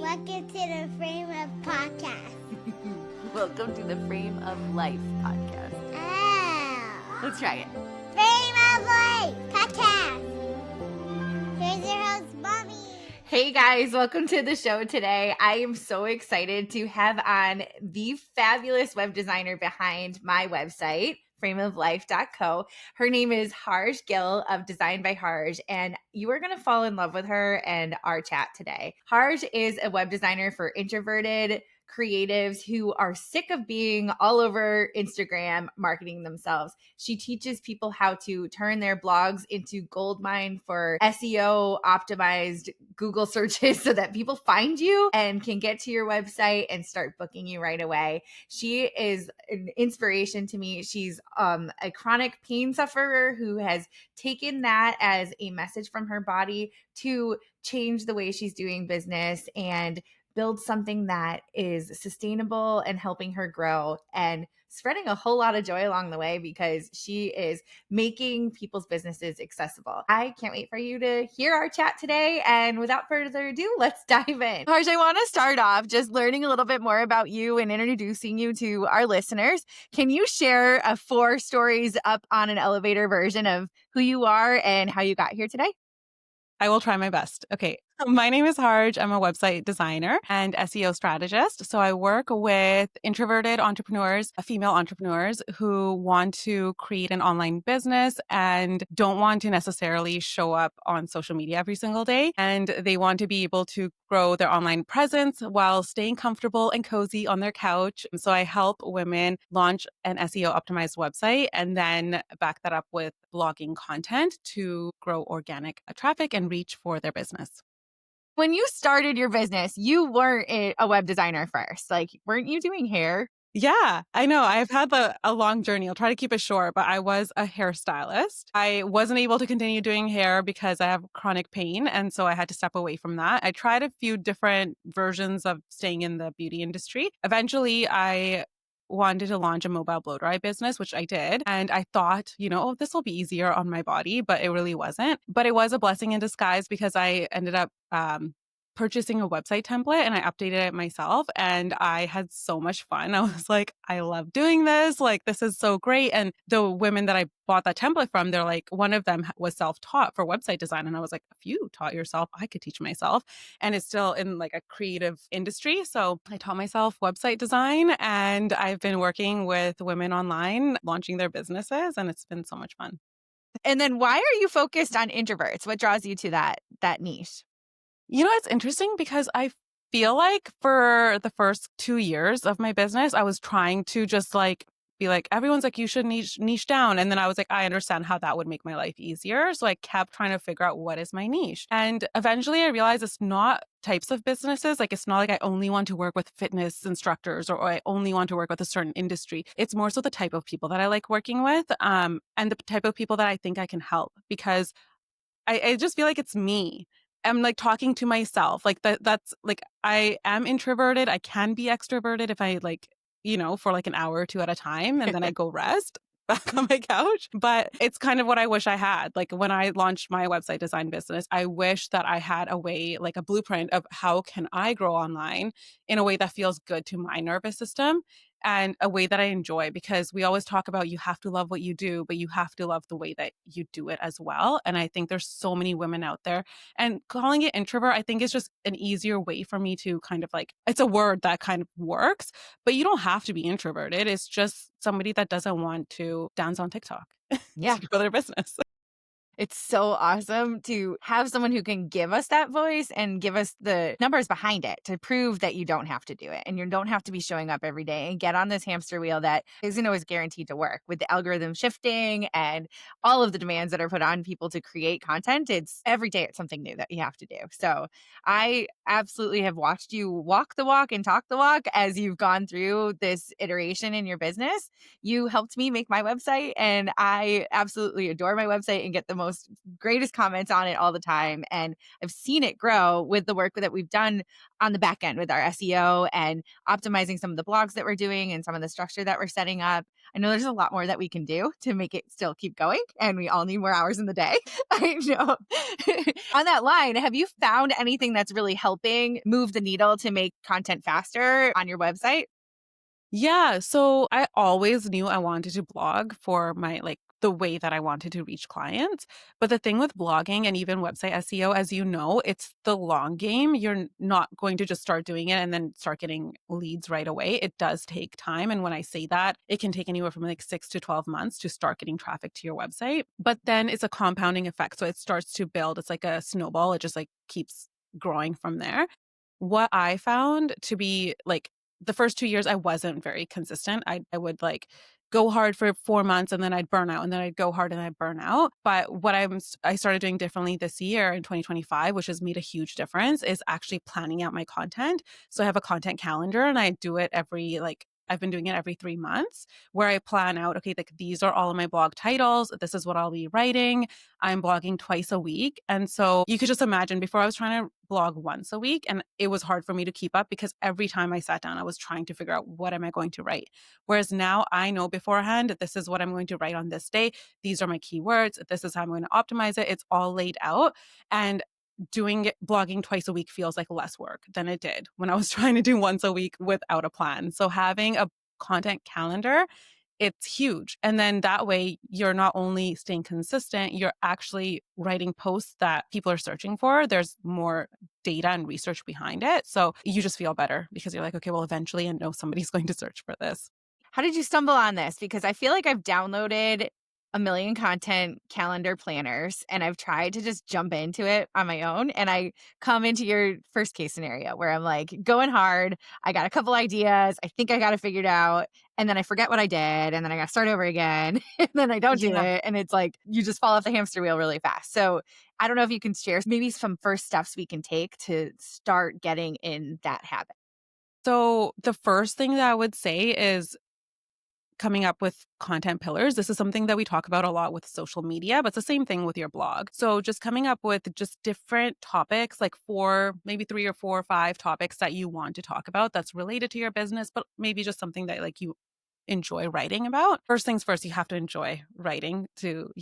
Welcome to the Frame of Podcast. Welcome to the Frame of Life podcast. Oh. Let's try it. Frame of Life Podcast. Here's your host, Mommy. Hey guys, welcome to the show today. I am so excited to have on the fabulous web designer behind my website, frameoflife.co. Her name is Harjit Gill of Design by Harj, and you are going to fall in love with her and our chat today. Harj is a web designer for introverted creatives who are sick of being all over Instagram marketing themselves. She teaches people how to turn their blogs into goldmine for SEO optimized Google searches so that people find you and can get to your website and start booking you right away. She is an inspiration to me. She's a chronic pain sufferer who has taken that as a message from her body to change the way she's doing business and build something that is sustainable and helping her grow and spreading a whole lot of joy along the way because she is making people's businesses accessible. I can't wait for you to hear our chat today. And without further ado, let's dive in. Harj, I want to start off just learning a little bit more about you and introducing you to our listeners. Can you share a 4 stories up on an elevator version of who you are and how you got here today? I will try my best. Okay. My name is Harj. I'm a website designer and SEO strategist. So I work with introverted entrepreneurs, female entrepreneurs who want to create an online business and don't want to necessarily show up on social media every single day. And they want to be able to grow their online presence while staying comfortable and cozy on their couch. So I help women launch an SEO optimized website and then back that up with blogging content to grow organic traffic and reach for their business. When you started your business, you weren't a web designer first. Like, weren't you doing hair? Yeah, I know. I've had a long journey. I'll try to keep it short, but I was a hairstylist. I wasn't able to continue doing hair because I have chronic pain. And so I had to step away from that. I tried a few different versions of staying in the beauty industry. Eventually, I wanted to launch a mobile blow dry business, which I did. And I thought, oh, this will be easier on my body, but it really wasn't. But it was a blessing in disguise because I ended up purchasing a website template and I updated it myself and I had so much fun. I was like, I love doing this. Like, this is so great. And the women that I bought that template from, they're like, one of them was self-taught for website design. And I was like, if you taught yourself, I could teach myself. And it's still in like a creative industry. So I taught myself website design and I've been working with women online, launching their businesses. And it's been so much fun. And then why are you focused on introverts? What draws you to that niche? It's interesting because I feel like for the first 2 years of my business, I was trying to just be like, everyone's like, you should niche down. And then I was like, I understand how that would make my life easier. So I kept trying to figure out what is my niche. And eventually I realized it's not types of businesses. Like, it's not like I only want to work with fitness instructors or I only want to work with a certain industry. It's more so the type of people that I like working with and the type of people that I think I can help because I just feel like it's me. I'm like talking to myself. Like that's like, I am introverted. I can be extroverted if I for like an hour or 2 at a time and then I go rest back on my couch. But it's kind of what I wish I had. Like when I launched my website design business, I wish that I had a way, like a blueprint of how can I grow online in a way that feels good to my nervous system and a way that I enjoy, because we always talk about you have to love what you do, but you have to love the way that you do it as well. And I think there's so many women out there, and calling it introvert, I think is just an easier way for me to kind of like, it's a word that kind of works, but you don't have to be introverted. It's just somebody that doesn't want to dance on TikTok Yeah. to grow their business. It's so awesome to have someone who can give us that voice and give us the numbers behind it to prove that you don't have to do it and you don't have to be showing up every day and get on this hamster wheel that isn't always guaranteed to work with the algorithm shifting and all of the demands that are put on people to create content. It's every day it's something new that you have to do. So I absolutely have watched you walk the walk and talk the walk as you've gone through this iteration in your business. You helped me make my website and I absolutely adore my website and get the most most greatest comments on it all the time. And I've seen it grow with the work that we've done on the back end with our SEO and optimizing some of the blogs that we're doing and some of the structure that we're setting up. I know there's a lot more that we can do to make it still keep going, and we all need more hours in the day. I know. On that line, have you found anything that's really helping move the needle to make content faster on your website? Yeah. So I always knew I wanted to blog for my the way that I wanted to reach clients. But the thing with blogging and even website SEO, as you know, it's the long game. You're not going to just start doing it and then start getting leads right away. It does take time. And when I say that, it can take anywhere from 6 to 12 months to start getting traffic to your website. But then it's a compounding effect. So it starts to build. It's like a snowball. It just keeps growing from there. What I found to be the first 2 years, I wasn't very consistent. I would go hard for 4 months and then I'd burn out, and then I'd go hard and I'd burn out. But what I started doing differently this year in 2025, which has made a huge difference, is actually planning out my content. So I have a content calendar and I do it I've been doing it every 3 months, where I plan out, okay, these are all of my blog titles. This is what I'll be writing. I'm blogging twice a week. And so you could just imagine, before I was trying to blog once a week, and it was hard for me to keep up because every time I sat down, I was trying to figure out, what am I going to write? Whereas now I know beforehand, this is what I'm going to write on this day. These are my keywords. This is how I'm going to optimize it. It's all laid out. And blogging twice a week feels like less work than it did when I was trying to do once a week without a plan. So having a content calendar, it's huge. And then that way you're not only staying consistent, you're actually writing posts that people are searching for. There's more data and research behind it. So you just feel better because you're like, okay, well, eventually I know somebody's going to search for this. How did you stumble on this? Because I feel like I've downloaded a million content calendar planners and I've tried to just jump into it on my own. And I come into your first case scenario where I'm going hard. I got a couple ideas. I think I got it figured out. And then I forget what I did. And then I got to start over again. And then I don't do it. And it's you just fall off the hamster wheel really fast. So I don't know if you can share maybe some first steps we can take to start getting in that habit. So the first thing that I would say is coming up with content pillars. This is something that we talk about a lot with social media, but it's the same thing with your blog. So just coming up with just different topics, maybe 3 or 4 or 5 topics that you want to talk about that's related to your business, but maybe just something that you enjoy writing about. First things first, you have to enjoy writing to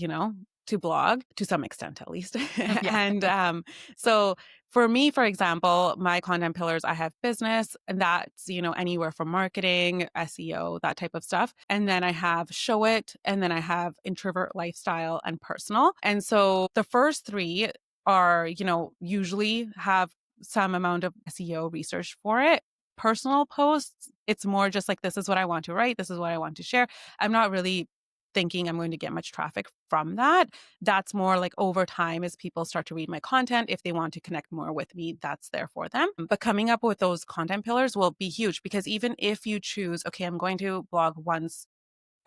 blog to some extent, at least. And so for me, for example, my content pillars, I have business, and that's, anywhere from marketing, SEO, that type of stuff. And then I have show it, and then I have introvert lifestyle and personal. And so the first 3 are, usually have some amount of SEO research for it. Personal posts, it's more just this is what I want to write. This is what I want to share. I'm not really thinking I'm going to get much traffic from that. That's more over time, as people start to read my content, if they want to connect more with me, that's there for them. But coming up with those content pillars will be huge, because even if you choose, okay, I'm going to blog once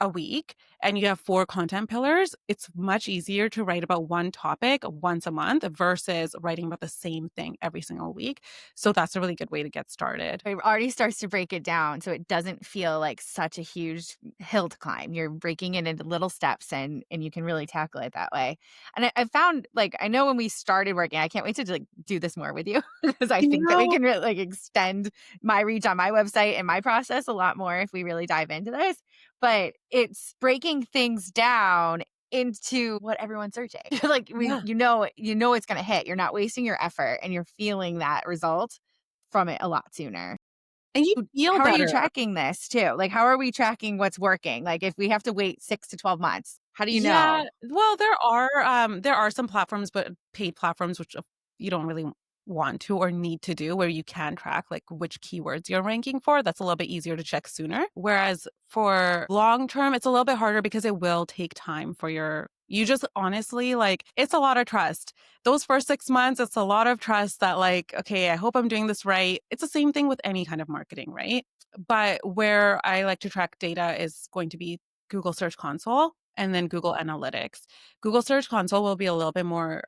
a week and you have 4 content pillars, it's much easier to write about one topic once a month versus writing about the same thing every single week. So that's a really good way to get started. It already starts to break it down so it doesn't feel like such a huge hill to climb. You're breaking it into little steps and you can really tackle it that way. And I found I know when we started working, I can't wait to do this more with you because I think that we can really extend my reach on my website and my process a lot more if we really dive into this. But it's breaking things down into what everyone's searching. You know it's going to hit. You're not wasting your effort and you're feeling that result from it a lot sooner. And you feel how better. Are you tracking this too? How are we tracking what's working? If we have to wait 6 to 12 months, how do you know? Well, there are some platforms, but paid platforms, which you don't really want to or need to do, where you can track which keywords you're ranking for. That's a little bit easier to check sooner. Whereas for long term, it's a little bit harder because it will take time for you just honestly, it's a lot of trust. Those first 6 months, it's a lot of trust that okay, I hope I'm doing this right. It's the same thing with any kind of marketing, right? But where I like to track data is going to be Google Search Console and then Google Analytics. Google Search Console will be a little bit more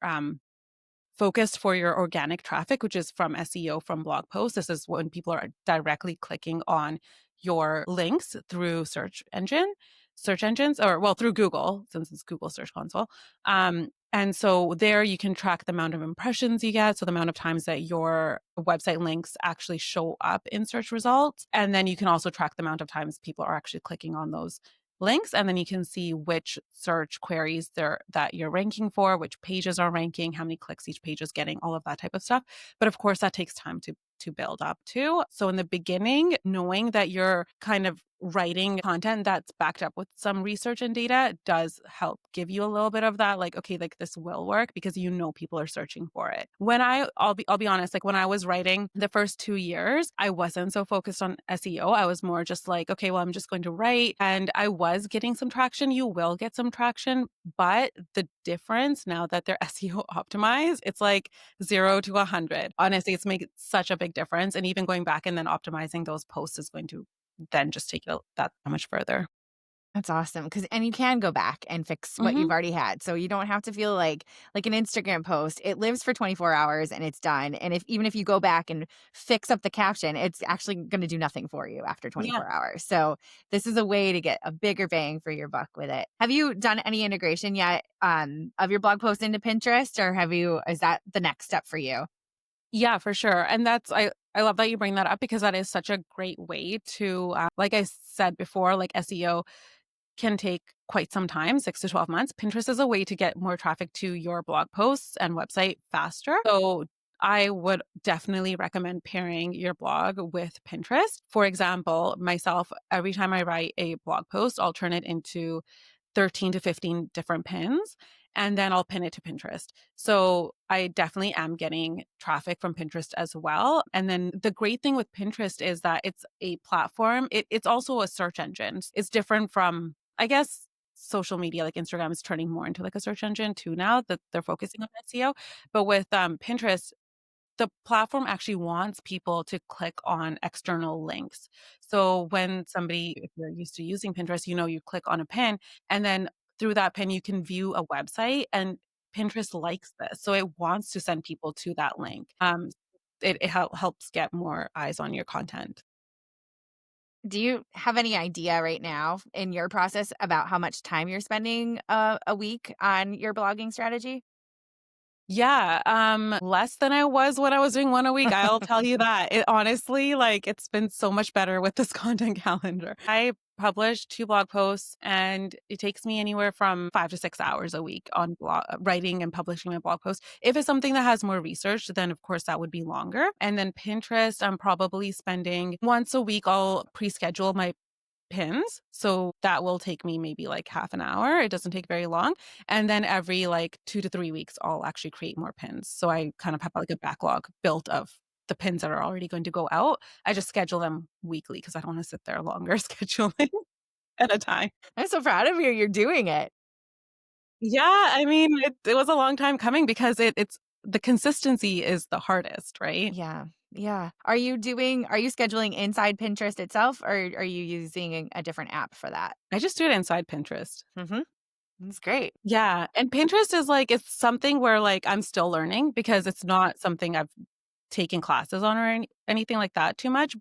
focused for your organic traffic, which is from SEO, from blog posts. This is when people are directly clicking on your links through search engine. search engines, or well, through Google, since it's Google Search Console. And so there you can track the amount of impressions you get. So the amount of times that your website links actually show up in search results. And then you can also track the amount of times people are actually clicking on those links. And then you can see which search queries that you're ranking for, which pages are ranking, how many clicks each page is getting, all of that type of stuff. But of course, that takes time to build up to. So in the beginning, knowing that you're kind of writing content that's backed up with some research and data does help give you a little bit of that, like, okay, like this will work because people are searching for it. I'll be honest, like when I was writing the first 2 years, I wasn't so focused on SEO. I was more just like, okay, well, I'm just going to write, and I was getting some traction. You will get some traction, but the difference now that they're SEO optimized, it's like 0 to 100. Honestly, it's making such a big difference. And even going back and then optimizing those posts is going to then just take it that much further. That's awesome. And you can go back and fix what Hmm. you've already had. So you don't have to feel like an Instagram post, it lives for 24 hours and it's done. And even if you go back and fix up the caption, it's actually going to do nothing for you after Yeah. 24 hours. So this is a way to get a bigger bang for your buck with it. Have you done any integration yet of your blog post into Pinterest, or is that the next step for you? Yeah, for sure. And I love that you bring that up because that is such a great way to, like I said before, like SEO can take quite some time, 6 to 12 months. Pinterest is a way to get more traffic to your blog posts and website faster. So I would definitely recommend pairing your blog with Pinterest. For example, myself, every time I write a blog post, I'll turn it into 13 to 15 different pins, and then I'll pin it to Pinterest. So I definitely am getting traffic from Pinterest as well. And then the great thing with Pinterest is that it's a platform. It's also a search engine. It's different from, I guess, social media. Like Instagram is turning more into like a search engine too now that they're focusing on SEO. But with Pinterest, the platform actually wants people to click on external links. So if you're used to using Pinterest, you click on a pin, and then through that pin, you can view a website, and Pinterest likes this. So it wants to send people to that link. It helps get more eyes on your content. Do you have any idea right now in your process about how much time you're spending a week on your blogging strategy? Yeah, less than I was when I was doing one a week, I'll tell you that. It honestly, like, it's been so much better with this content calendar. I publish 2 blog posts, and it takes me anywhere from 5 to 6 hours a week on writing and publishing my blog post. If it's something that has more research, then of course that would be longer. And then Pinterest, I'm probably spending once a week, I'll pre-schedule my pins. So that will take me maybe like half an hour. It doesn't take very long. And then every like 2 to 3 weeks, I'll actually create more pins. So I kind of have like a backlog built of the pins that are already going to go out. I just schedule them weekly because I don't want to sit there longer scheduling at a time. I'm so proud of you. You're doing it. Yeah, I mean, it was a long time coming because it's the consistency is the hardest, right? Yeah. Yeah. Are you scheduling inside Pinterest itself, or are you using a different app for that? I just do it inside Pinterest. Mm-hmm. That's great. Yeah. And Pinterest is like, it's something where like I'm still learning because it's not something I've taken classes on or anything like that too much.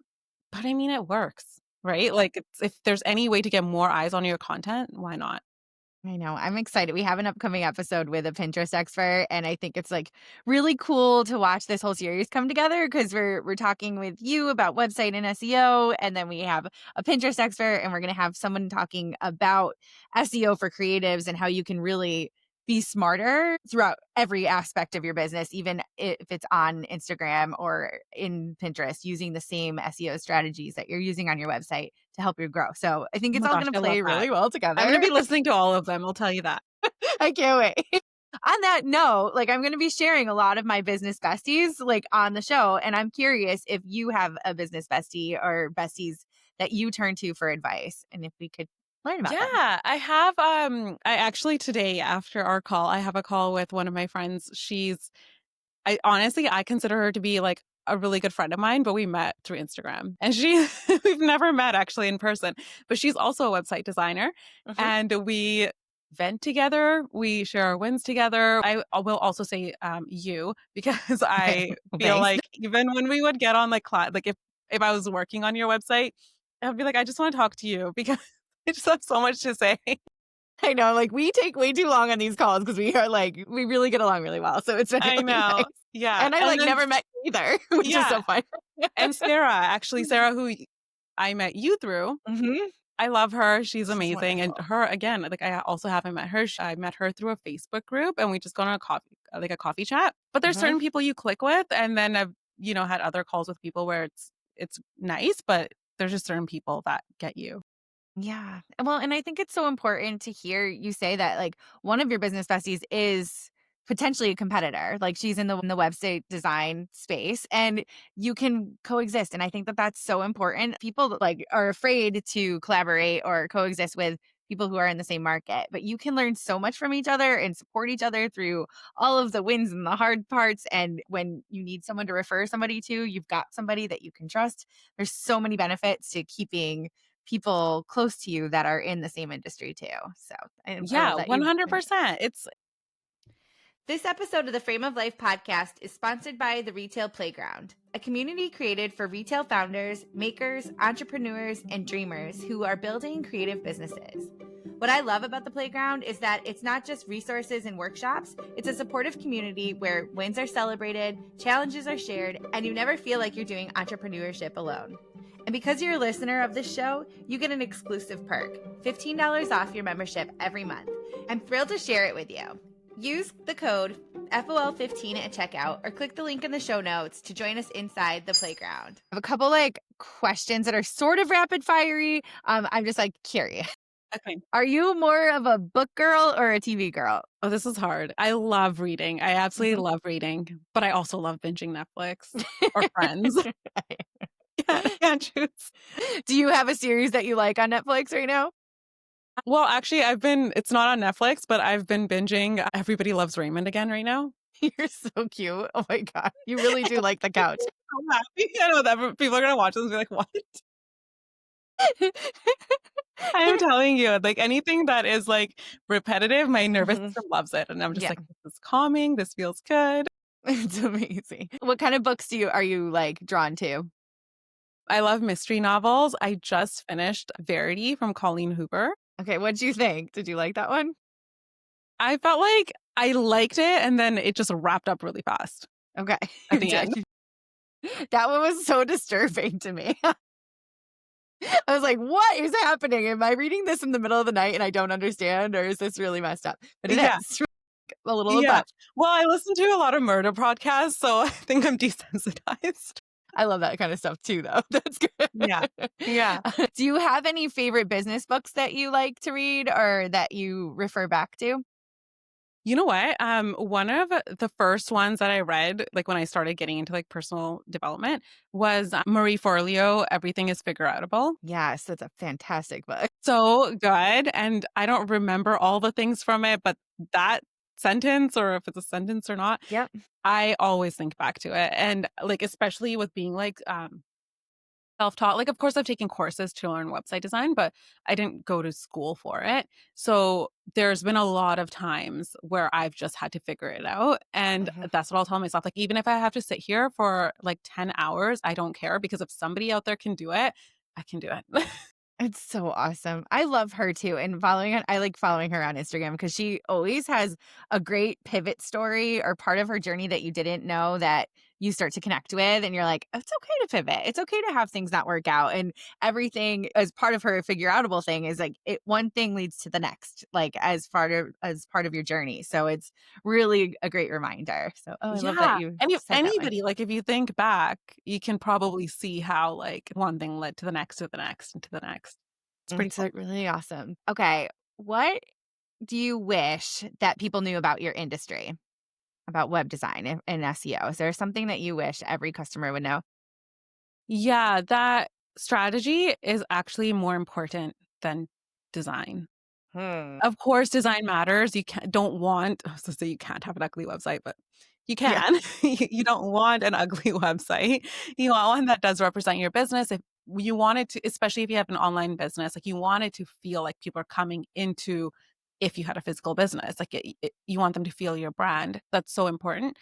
But I mean, it works, right? Like, if there's any way to get more eyes on your content, why not? I know. I'm excited. We have an upcoming episode with a Pinterest expert, and I think it's like really cool to watch this whole series come together because we're talking with you about website and SEO, and then we have a Pinterest expert, and we're going to have someone talking about SEO for creatives and how you can really be smarter throughout every aspect of your business, even if it's on Instagram or in Pinterest, using the same SEO strategies that you're using on your website to help you grow. So I think Oh it's my all gosh, going to I love play that. really well I'm going to together. be listening to all of them. I'll tell you that. I can't wait. On that note, like I'm going to be sharing a lot of my business besties like on the show, and I'm curious if you have a business bestie or besties that you turn to for advice, and if we could learn about them. Yeah, I have. I actually today after our call, I have a call with one of my friends. I consider her to be like a really good friend of mine, but we met through Instagram. And we've never met actually in person, but she's also a website designer, Mhm. and we vent together. We share our wins together. I will also say you because I feel Thanks. like even when we would get on like class, like if I was working on your website, I'd be like, I just want to talk to you because I just have so much to say. I know, like we take way too long on these calls because we are like, we really get along really well. So it's I really know. nice. Yeah. And I like then, never met you either, which is yeah. so fun. And Sarah, who I met you through, Mm-hmm. I love her. She's She's amazing. And wonderful. her, again, like I also haven't met her. I met her through a Facebook group and we just gone on a coffee chat. But there's Mm-hmm. certain people you click with. And then I've, had other calls with people where it's nice, but there's just certain people that get you. Yeah. Well, and I think it's so important to hear you say that like one of your business besties is potentially a competitor. Like she's in the website design space and you can coexist. And I think that that's so important. People that like are afraid to collaborate or coexist with people who are in the same market, but you can learn so much from each other and support each other through all of the wins and the hard parts. And when you need someone to refer somebody to, you've got somebody that you can trust. There's so many benefits to keeping people close to you that are in the same industry too. So I Yeah, love that you. 100%. This episode of the Frame of Life podcast is sponsored by the Retail Playground, a community created for retail founders, makers, entrepreneurs, and dreamers who are building creative businesses. What I love about the Playground is that it's not just resources and workshops, it's a supportive community where wins are celebrated, challenges are shared, and you never feel like you're doing entrepreneurship alone. And because you're a listener of this show, you get an exclusive perk, $15 off your membership every month. I'm thrilled to share it with you. Use the code FOL15 at checkout or click the link in the show notes to join us inside the Playground. I have a couple like questions that are sort of rapid fiery. I'm just like curious. Okay. Are you more of a book girl or a TV girl? Oh, this is hard. I love reading. I absolutely love reading, but I also love binging Netflix or Friends. I can't choose. Do you have a series that you like on Netflix right now? Well, actually, it's not on Netflix, but I've been binging Everybody Loves Raymond again right now. You're so cute. Oh my God. You really do like the couch. I'm so happy. I know that people are going to watch this and be like, what? I am telling you, like anything that is like repetitive, my nervous system loves it. And I'm just like, this is calming. This feels good. It's amazing. What kind of books are you like drawn to? I love mystery novels. I just finished Verity from Colleen Hoover. Okay, what'd you think? Did you like that one? I felt like I liked it and then it just wrapped up really fast. Okay. At the end. That one was so disturbing to me. I was like, what is happening? Am I reading this in the middle of the night and I don't understand? Or is this really messed up? But it is a little of both. Well, I listen to a lot of murder podcasts, so I think I'm desensitized. I love that kind of stuff too, though. That's good. Yeah. Do you have any favorite business books that you like to read or that you refer back to? You know what? One of the first ones that I read, like when I started getting into like personal development, was Marie Forleo, Everything is Figureoutable. Yes, that's a fantastic book. So good. And I don't remember all the things from it, but that sentence, or if it's a sentence or not, I always think back to it. And like, especially with being like self-taught, like of course I've taken courses to learn website design, but I didn't go to school for it. So there's been a lot of times where I've just had to figure it out. And that's what I'll tell myself. Like, even if I have to sit here for like 10 hours, I don't care, because if somebody out there can do it, I can do it. It's so awesome. I love her too. And I like following her on Instagram because she always has a great pivot story or part of her journey that you didn't know that you start to connect with. And you're like, it's okay to pivot. It's okay to have things not work out. And everything as part of her figure outable thing is like one thing leads to the next, like as part of your journey. So it's really a great reminder. So I love that you. And if said that anybody, like if you think back, you can probably see how like one thing led to the next, to the next, and to the next. It's pretty cool. Really awesome. Okay. What do you wish that people knew about your industry, about web design and SEO? Is there something that you wish every customer would know? Yeah, that strategy is actually more important than design. Of course, design matters. You I was gonna say you can't have an ugly website, but you can. You don't want an ugly website. You want one that does represent your business. If you want it to, especially if you have an online business, like you want it to feel like people are coming into, if you had a physical business, like you want them to feel your brand. That's so important.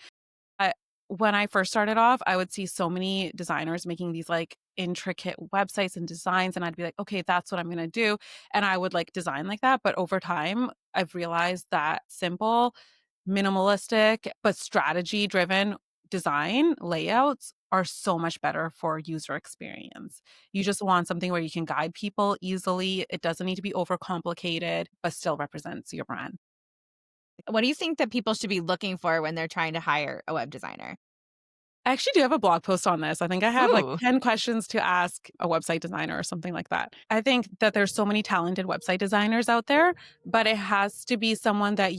when I first started off, I would see so many designers making these like intricate websites and designs, and I'd be like, okay, that's what I'm going to do. And I would like design like that. But over time, I've realized that simple, minimalistic, but strategy driven design layouts are so much better for user experience. You just want something where you can guide people easily. It doesn't need to be overcomplicated, but still represents your brand. What do you think that people should be looking for when they're trying to hire a web designer? I actually do have a blog post on this. I think I have like Ooh. 10 questions to ask a website designer or something like that. I think that there's so many talented website designers out there, but it has to be someone that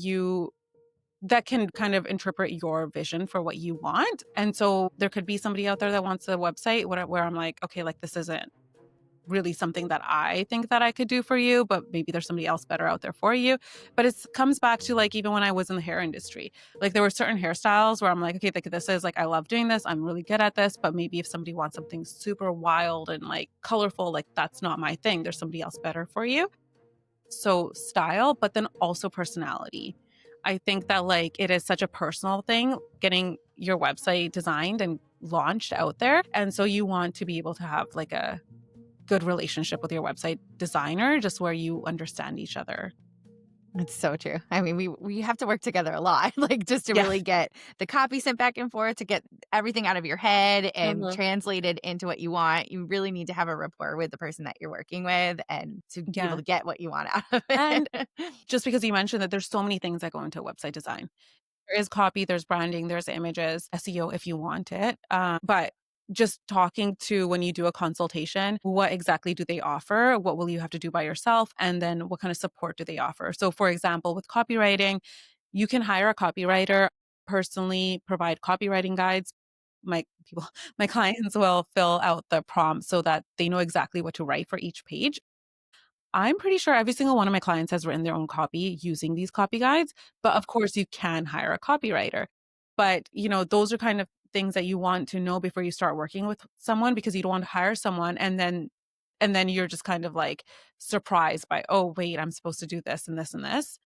can kind of interpret your vision for what you want. And so there could be somebody out there that wants a website where I'm like, okay, like this isn't really something that I think that I could do for you, but maybe there's somebody else better out there for you. But it comes back to like even when I was in the hair industry, like there were certain hairstyles where I'm like, okay, like this is like I love doing this, I'm really good at this, but maybe if somebody wants something super wild and like colorful, like that's not my thing. There's somebody else better for you. So style, but then also personality. I think that like it is such a personal thing getting your website designed and launched out there. And so you want to be able to have like a good relationship with your website designer, just where you understand each other. It's so true. I mean, we have to work together a lot, like just to Yeah. really get the copy sent back and forth, to get everything out of your head and Mhm. translated into what you want. You really need to have a rapport with the person that you're working with and to be able Yeah. to get what you want out of And it. just because you mentioned that there's so many things that go into website design. There is copy, there's branding, there's images, SEO if you want it. But just talking to when you do a consultation, what exactly do they offer? What will you have to do by yourself? And then what kind of support do they offer? So, for example, with copywriting, you can hire a copywriter, personally provide copywriting guides. My people, my clients will fill out the prompt so that they know exactly what to write for each page. I'm pretty sure every single one of my clients has written their own copy using these copy guides, but of course you can hire a copywriter. But, those are kind of things that you want to know before you start working with someone, because you don't want to hire someone and then you're just kind of like surprised by, oh, wait, I'm supposed to do this and this and this.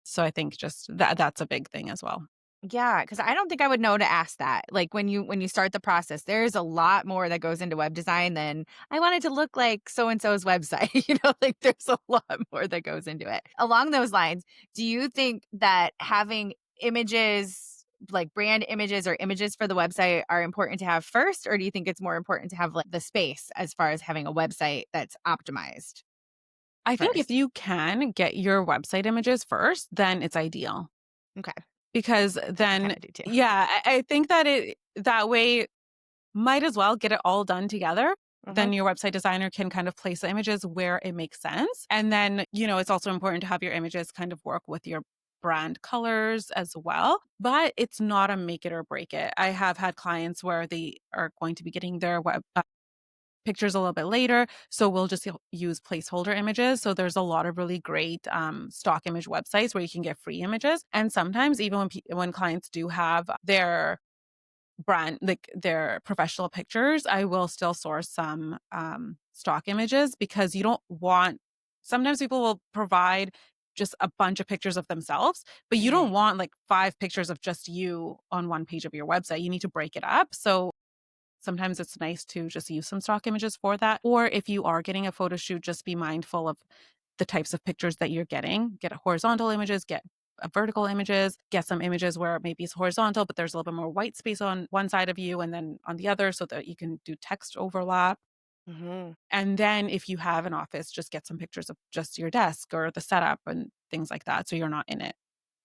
So I think just that's a big thing as well. Yeah, because I don't think I would know to ask that. Like when you start the process, there's a lot more that goes into web design than I want it to look like so and so's website. Like there's a lot more that goes into it. Along those lines, do you think that having images, like brand images or images for the website, are important to have first, or do you think it's more important to have like the space as far as having a website that's optimized I think if first? you can get your website images first, then it's ideal. Okay, Because I kind then, of do too. yeah, I think that that way might as well get it all done together. Hmm. Then your website designer can kind of place the images where it makes sense. And then, it's also important to have your images kind of work with your brand colors as well. But it's not a make it or break it. I have had clients where they are going to be getting their pictures a little bit later. So we'll just use placeholder images. So there's a lot of really great stock image websites where you can get free images. And sometimes even when clients do have their brand, like their professional pictures, I will still source some stock images, because you don't want, sometimes people will provide just a bunch of pictures of themselves, but you don't Right. want like 5 pictures of just you on one page of your website. You need to break it up. So sometimes it's nice to just use some stock images for that. Or if you are getting a photo shoot, just be mindful of the types of pictures that you're getting. Get horizontal images, get vertical images, get some images where maybe it's horizontal, but there's a little bit more white space on one side of you and then on the other, so that you can do text overlap. Hmm. And then if you have an office, just get some pictures of just your desk or the setup and things like that, so you're not in it,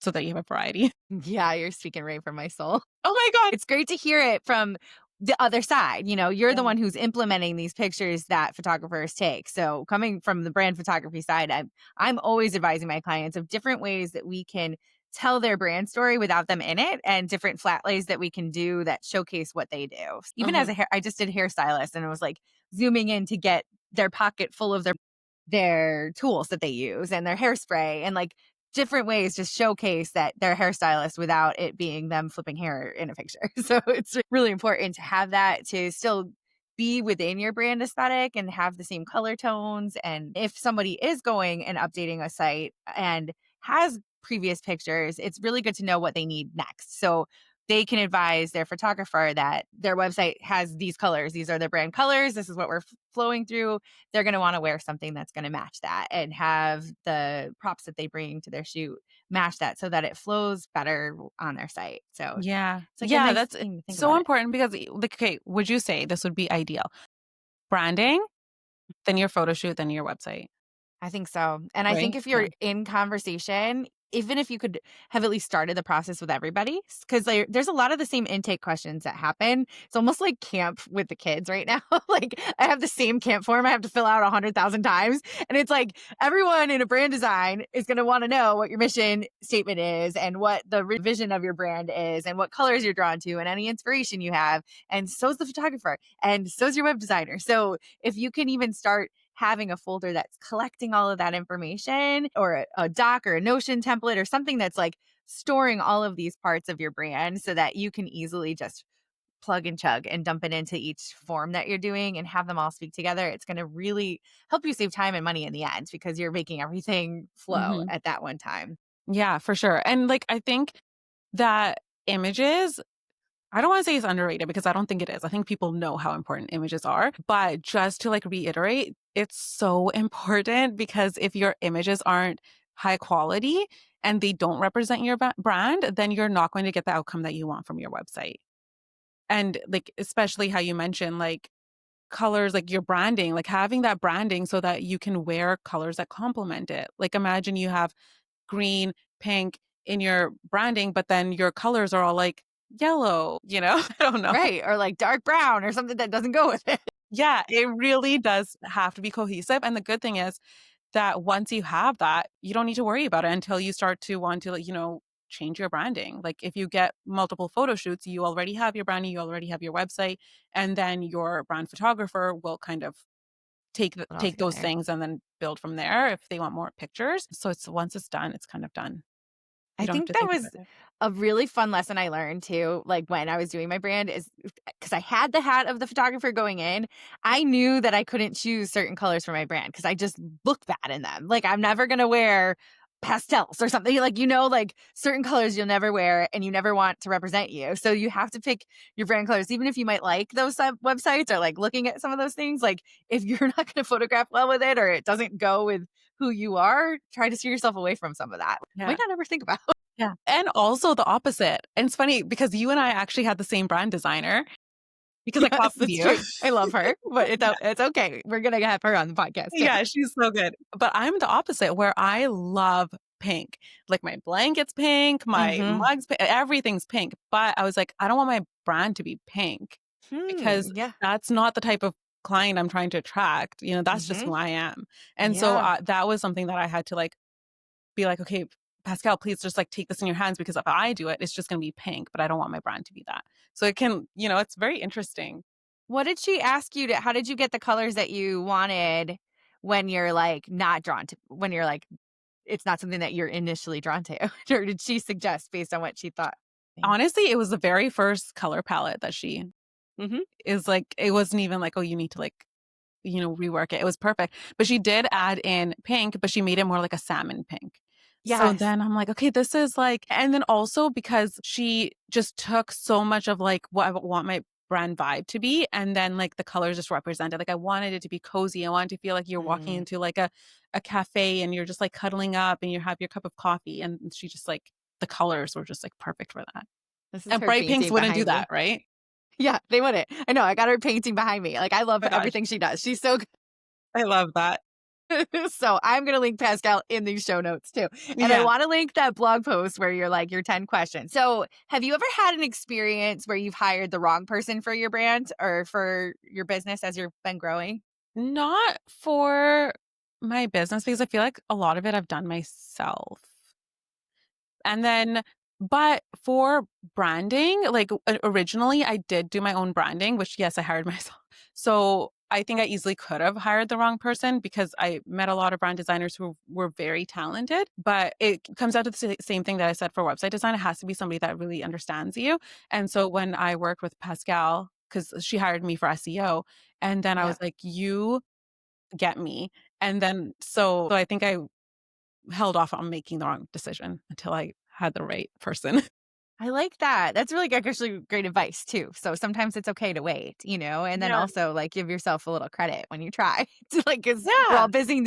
so that you have a variety. Yeah, you're speaking right from my soul. Oh my God. It's great to hear it from the other side. You're the Yeah. one who's implementing these pictures that photographers take. So coming from the brand photography side, I'm always advising my clients of different ways that we can tell their brand story without them in it, and different flat lays that we can do that showcase what they do. Even as Uh-huh. a I just did hairstylist, and it was like zooming in to get their pocket full of their tools that they use and their hairspray, and like different ways to showcase that they're a hairstylist without it being them flipping hair in a picture. So it's really important to have that, to still be within your brand aesthetic and have the same color tones. And if somebody is going and updating a site and has previous pictures, it's really good to know what they need next. So they can advise their photographer that their website has these colors. These are the brand colors. This is what we're flowing through. They're going to want to wear something that's going to match that and have the props that they bring to their shoot match that so that it flows better on their site. So Yeah. it's like a Yeah, nice that's thing to think so about it. important because like, okay, would you say this would be ideal? Branding, then your photo shoot, then your website, I think so. And I think right? if Yeah. you're in conversation, even if you could have at least started the process with everybody, because there's a lot of the same intake questions that happen. It's almost like camp with the kids right now. Like I have the same camp form I have to fill out 100,000 times. And it's like everyone in a brand design is going to want to know what your mission statement is and what the vision of your brand is and what colors you're drawn to and any inspiration you have. And so's the photographer and so's your web designer. So if you can even start having a folder that's collecting all of that information or a doc or a Notion template or something that's like storing all of these parts of your brand so that you can easily just plug and chug and dump it into each form that you're doing and have them all speak together. It's going to really help you save time and money in the end because you're making everything flow Mhm. at that one time. Yeah, for sure. And like I think that images, I don't want to say it's underrated because I don't think it is. I think people know how important images are. But just to like reiterate, it's so important because if your images aren't high quality and they don't represent your brand, then you're not going to get the outcome that you want from your website. And like, especially how you mentioned, like colors, like your branding, like having that branding so that you can wear colors that complement it. Like imagine you have green, pink in your branding, but then your colors are all like yellow, I don't know. Right. Or like dark brown or something that doesn't go with it. Yeah, it really does have to be cohesive. And the good thing is that once you have that, you don't need to worry about it until you start to want to, like, change your branding. Like if you get multiple photo shoots, you already have your branding, you already have your website, and then your brand photographer will kind of Put it all take those together. things and then build from there if they want more pictures. So it's once it's done, it's kind of done. I You don't have think to that think was about it. a really fun lesson I learned too, like when I was doing my brand is because I had the hat of the photographer going in, I knew that I couldn't choose certain colors for my brand because I just look bad in them. Like I'm never gonna wear pastels or something like like certain colors you'll never wear and you never want to represent you. So you have to pick your brand colors, even if you might like those websites or like looking at some of those things. Like if you're not going to photograph well with it or it doesn't go with who you are, try to steer yourself away from some of that. Yeah. Might not ever think about. Yeah. And also the opposite. And it's funny because you and I actually had the same brand designer because I Yes, copied that's you. true. I love her, but Yeah. it's okay. We're gonna have her on the podcast too. Yeah, she's so good. But I'm the opposite where I love pink. Like my blanket's pink, my Mm-hmm. mugs, everything's pink. But I was like, I don't want my brand to be pink because Yeah. that's not the type of client I'm trying to attract. That's just Mm-hmm. who I am. And so Yeah. that was something that I had to like be like, okay, Pascal, please just like take this in your hands because if I do it, it's just going to be pink, but I don't want my brand to be that. So it can, it's very interesting. What did she ask you to? How did you get the colors that you wanted when you're like not drawn to? When you're like it's not something that you're initially drawn to, or did she suggest based on what she thought? Honestly, it was the very first color palette that she Mm-hmm. is like, it wasn't even like, oh, you need to like, rework it. It was perfect. But she did add in pink, but she made it more like a salmon pink. So Yes. then I'm like, okay, this is like, and then also because she just took so much of like what I want my brand vibe to be. And then like the colors just represented, like I wanted it to be cozy. I wanted to feel like you're walking Mm, into like a cafe and you're just like cuddling up and you have your cup of coffee. And she just like, the colors were just like perfect for that. this is And her bright pinks painting wouldn't do behind that, me. right? Yeah, they wouldn't. I know. I got her painting behind me. Like I Oh love my gosh. everything she does. She's so I love that. so I'm going to link Pascal in these show notes too. And I Yeah. want to link that blog post where you're like your 10 questions. So have you ever had an experience where you've hired the wrong person for your brand or for your business as you've been growing? Not for my business because I feel like a lot of it I've done myself. And then, but for branding, like originally I did do my own branding, which yes, I hired myself. So I think I easily could have hired the wrong person because I met a lot of brand designers who were very talented, but it comes out to the same thing that I said for website design. It has to be somebody that really understands you. And so when I worked with Pascal, because she hired me for SEO, and then I Yeah. was like, you get me. And then, so I think I held off on making the wrong decision until I had the right person. I like that. That's really actually great advice too. So sometimes it's okay to wait, and then Yeah. also like give yourself a little credit when you try. Because we're Yeah. all building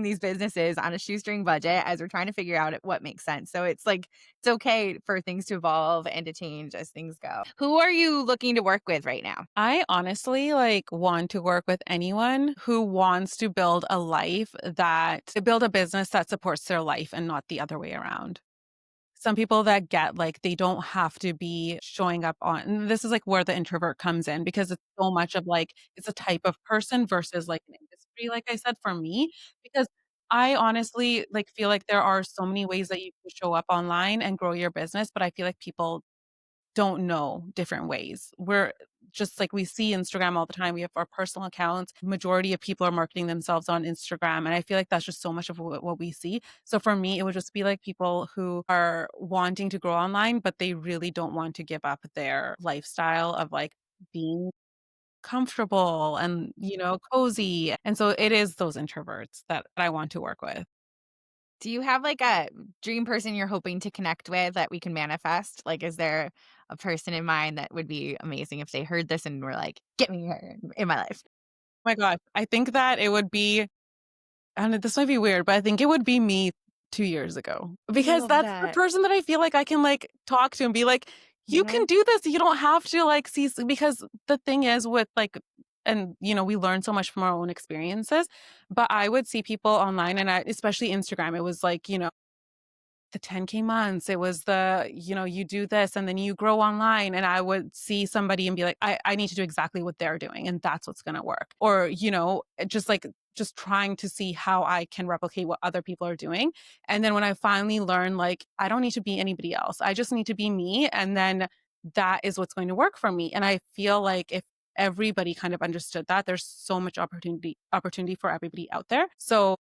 these businesses on a shoestring budget as we're trying to figure out what makes sense. So it's like it's okay for things to evolve and to change as things go. Who are you looking to work with right now? I honestly want to work with anyone who wants to build a business that supports their life and not the other way around. Some people that get they don't have to be showing up on, and this is where the introvert comes in because it's so much of it's a type of person versus an industry, like I said, for me, because I honestly feel like there are so many ways that you can show up online and grow your business, but I feel like people don't know different ways. We're just we see Instagram all the time. We have our personal accounts. Majority of people are marketing themselves on Instagram. And I feel like that's just so much of what we see. So for me, it would just be people who are wanting to grow online, but they really don't want to give up their lifestyle of being comfortable and, cozy. And so it is those introverts that I want to work with. Do you have a dream person you're hoping to connect with that we can manifest? Is there a person in mind that would be amazing if they heard this and were like, get me here in my life? Oh my God. I think that it would be, and this might be weird, but I think it would be me 2 years ago I because love that's the that. person that I feel like I can talk to and be like, you can Mhm. do this. You don't have to see, because the thing is with and we learn so much from our own experiences, but I would see people online and especially Instagram, it was the 10K months. It was you do this and then you grow online. And I would see somebody and be like, I need to do exactly what they're doing. And that's what's going to work. Or, just trying to see how I can replicate what other people are doing. And then when I finally learn, I don't need to be anybody else. I just need to be me. And then that is what's going to work for me. And I feel like if everybody kind of understood that, there's so much opportunity for everybody out there. So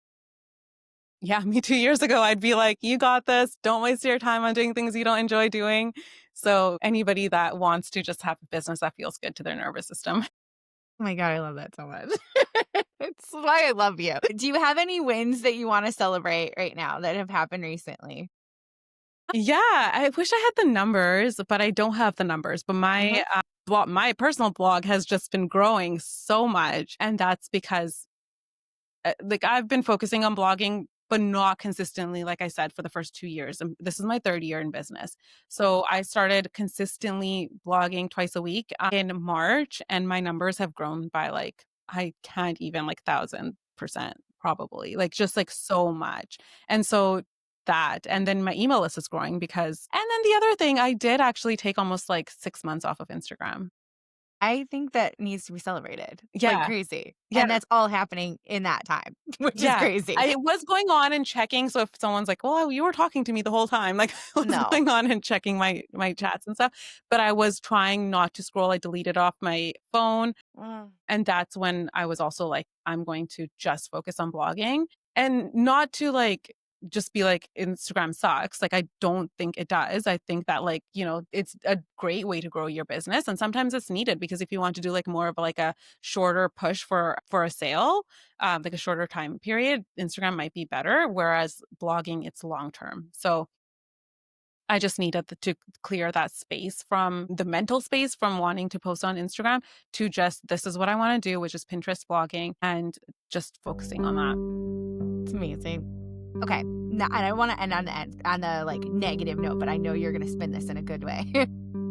yeah, me 2 years ago, I'd be like, you got this. Don't waste your time on doing things you don't enjoy doing. So anybody that wants to just have a business that feels good to their nervous system. Oh my God, I love that so much. It's why I love you. Do you have any wins that you want to celebrate right now that have happened recently? Yeah, I wish I had the numbers, but I don't have the numbers. But Uh-huh. my personal blog has just been growing so much. And that's because I've been focusing on blogging, but not consistently, like I said, for the first 2 years. And this is my third year in business. So I started consistently blogging twice a week in March, and my numbers have grown by I can't even 1,000% probably, just so much. And so that, and then my email list is growing and then the other thing, I did actually take almost 6 months off of Instagram. I think that needs to be celebrated like Yeah. crazy. Yeah. And that's all happening in that time, which is Yeah, crazy. I was going on and checking, so if someone's like, "Well, you were talking to me the whole time," I was No. going on and checking my chats and stuff, but I was trying not to scroll. I deleted off my phone, Mm. and that's when I was also like, "I'm going to just focus on blogging," and not to just be like, Instagram sucks. I don't think it does. I think that it's a great way to grow your business, and sometimes it's needed because if you want to do more of a shorter push for a sale, a shorter time period, Instagram might be better. Whereas blogging, it's long term. So I just needed to clear that space from the mental space from wanting to post on Instagram to just, this is what I want to do, which is Pinterest blogging and just focusing on that. It's amazing. Okay. Now, and I want to end on the negative note, but I know you're going to spin this in a good way.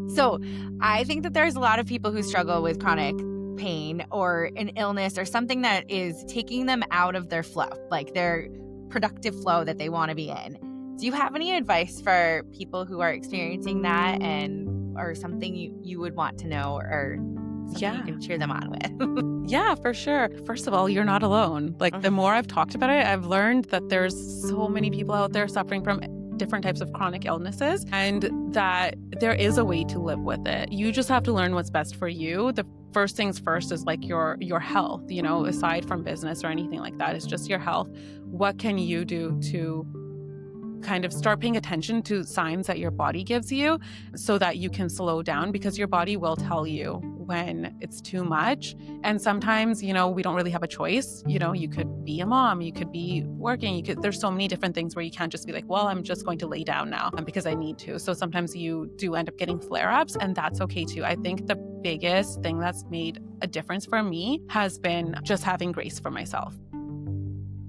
So I think that there's a lot of people who struggle with chronic pain or an illness or something that is taking them out of their flow, their productive flow that they want to be in. Do you have any advice for people who are experiencing that or something you would want to know or something you can cheer them on with? Yeah, for sure. First of all, you're not alone. The more I've talked about it, I've learned that there's so many people out there suffering from different types of chronic illnesses and that there is a way to live with it. You just have to learn what's best for you. The first things first is your health, aside from business or anything like that. It's just your health. What can you do to kind of start paying attention to signs that your body gives you so that you can slow down, because your body will tell you when it's too much. And sometimes, we don't really have a choice. You could be a mom, you could be working, there's so many different things where you can't just be like, well, I'm just going to lay down now because I need to. So sometimes you do end up getting flare-ups, and that's okay too. I think the biggest thing that's made a difference for me has been just having grace for myself.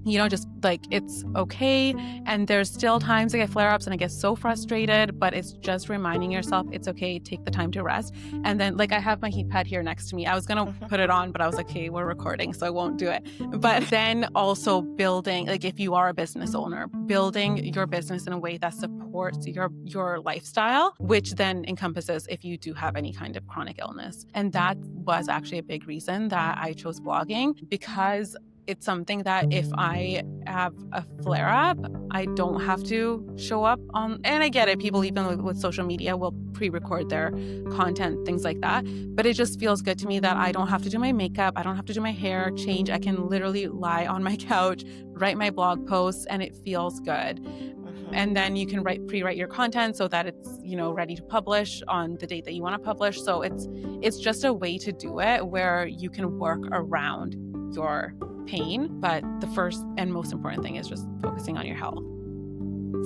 Just like, it's okay. And there's still times I get flare-ups and I get so frustrated, but it's just reminding yourself it's okay, take the time to rest. And then I have my heat pad here next to me. I was going to put it on, but I was like, hey, we're recording, so I won't do it. But then also building, if you are a business owner, building your business in a way that supports your lifestyle, which then encompasses if you do have any kind of chronic illness. And that was actually a big reason that I chose blogging, because it's something that if I have a flare-up, I don't have to show up on, and I get it, people even with social media will pre-record their content, things like that. But it just feels good to me that I don't have to do my makeup, I don't have to do my hair, change. I can literally lie on my couch, write my blog posts, and it feels good. And then you can pre-write your content so that it's, ready to publish on the date that you want to publish. So it's just a way to do it where you can work around your pain. But the first and most important thing is just focusing on your health.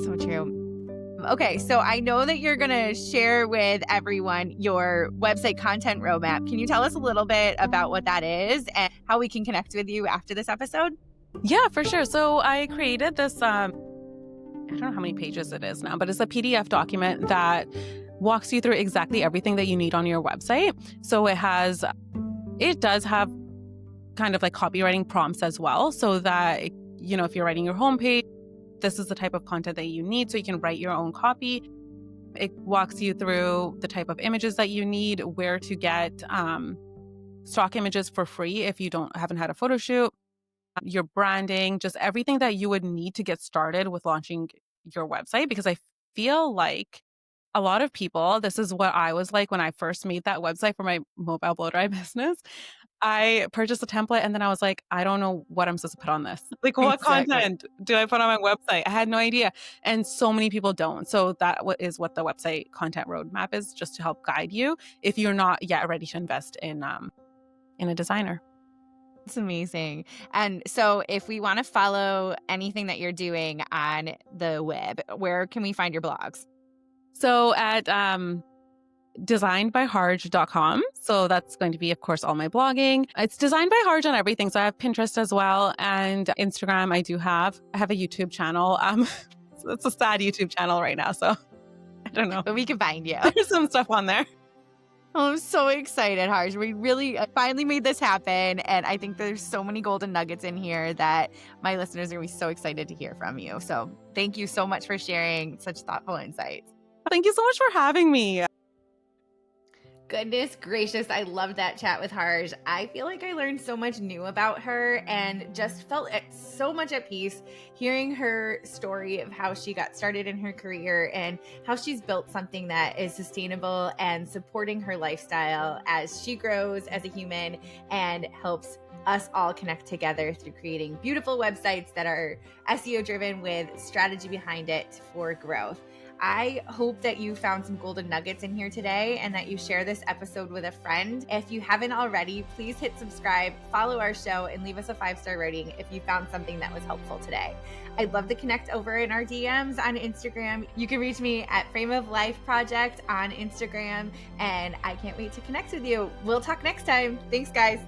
So true. Okay, so I know that you're going to share with everyone your website content roadmap. Can you tell us a little bit about what that is and how we can connect with you after this episode? Yeah, for sure. So I created this, I don't know how many pages it is now, but it's a PDF document that walks you through exactly everything that you need on your website. So it does have kind of copywriting prompts as well, so that, if you're writing your homepage, this is the type of content that you need, so you can write your own copy. It walks you through the type of images that you need, where to get stock images for free if you haven't had a photo shoot, your branding, just everything that you would need to get started with launching your website. Because I feel like a lot of people, this is what I was like when I first made that website for my mobile blow dry business. I purchased a template and then I was like, I don't know what I'm supposed to put on this. What Exactly. content do I put on my website? I had no idea. And so many people don't. So that is what the website content roadmap is, just to help guide you if you're not yet ready to invest in a designer. It's amazing. And so if we want to follow anything that you're doing on the web, where can we find your blogs? So at designedbyharj.com. So that's going to be, of course, all my blogging. It's Designed by Harj on everything. So I have Pinterest as well, and Instagram. I have a YouTube channel. So it's a sad YouTube channel right now. So I don't know. But we can find you. There's some stuff on there. Oh, I'm so excited, Harj. We really finally made this happen. And I think there's so many golden nuggets in here that my listeners are going to be so excited to hear from you. So thank you so much for sharing such thoughtful insights. Thank you so much for having me. Goodness gracious, I loved that chat with Harj. I feel like I learned so much new about her and just felt so much at peace hearing her story of how she got started in her career and how she's built something that is sustainable and supporting her lifestyle as she grows as a human and helps us all connect together through creating beautiful websites that are SEO driven with strategy behind it for growth. I hope that you found some golden nuggets in here today and that you share this episode with a friend. If you haven't already, please hit subscribe, follow our show, and leave us a 5-star rating if you found something that was helpful today. I'd love to connect over in our DMs on Instagram. You can reach me at Frame of Life Project on Instagram, and I can't wait to connect with you. We'll talk next time. Thanks, guys.